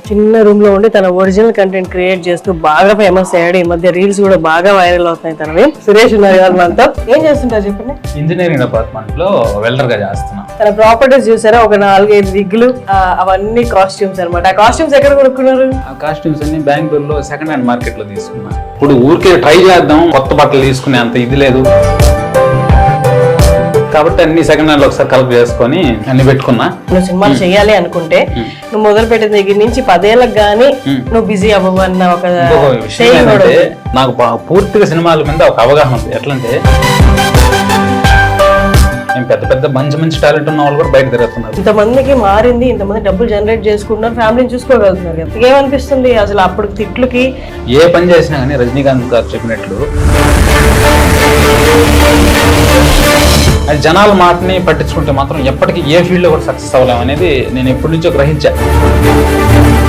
చిన్న రూమ్ లో ఉండి తన ఒరిజినల్ కంటెంట్ క్రియేట్ చేస్తూ బాగా ఫేమస్ అయ్యాడు. ఈ మధ్య రీల్స్ కూడా బాగా వైరల్ అవుతున్నాయి. తనవి సురేష్ ఉన్నారు కదా మనతో. ఏం చేస్తుంటారు చెప్పండి? ఇంజనీరింగ్ డిపార్ట్మెంట్ లో వెల్డర్ గా చేస్తున్నా. తన ప్రాపర్టీస్ చూసారా? ఒక 4-5 విగ్గులు, అవన్నీ కాస్ట్యూమ్స్ అనమాట. ఆ కాస్ట్యూమ్స్ ఎక్కడ కొనుక్కున్నారు? ఆ కాస్ట్యూమ్స్ అన్ని బెంగళూరులో సెకండ్ హ్యాండ్ మార్కెట్ లో తీసుకున్నా. ఇప్పుడు ఊరికే ట్రై చేద్దాం, కొత్త బట్టలు తీసుకునే అంత ఇది లేదు కాబట్టి అన్ని సెకండ్ హ్యాండ్ లో ఒకసారి కలెక్ట్ చేసుకొని అన్ని పెట్టుకున్నా. నువ్వు సినిమాలు చేయాలి అనుకుంటే నువ్వు మొదలు పెట్టిన దగ్గర నుంచి 10 ఏళ్ళకి గానీ నువ్వు బిజీ అవ్వవన్న ఒక విషయం ఏంటంటే, నాకు పూర్తిగా సినిమాల మీద ఒక అవగాహన ఉంది. ఎట్లంటే నేను పెద్ద మంచి టాలెంట్ ఉన్న వాళ్ళు కూడా బయట తిరుగుతున్నారు. ఇంతమందికి మారింది, ఇంతమంది డబ్బులు జనరేట్ చేసుకుంటున్నారు, ఫ్యామిలీని చూసుకోగలుగుతున్నారు కదా. ఏమనిపిస్తుంది అసలు అప్పుడు తిట్లకి? ఏ పని చేసినా కానీ రజనీకాంత్ గారు చెప్పినట్లు జనాల మాటని పట్టించుకుంటే మాత్రం ఎప్పటికీ ఏ ఫీల్డ్ లో కూడా సక్సెస్ అవ్వలేం అనేది నేను ఎప్పటి నుంచో గ్రహించా.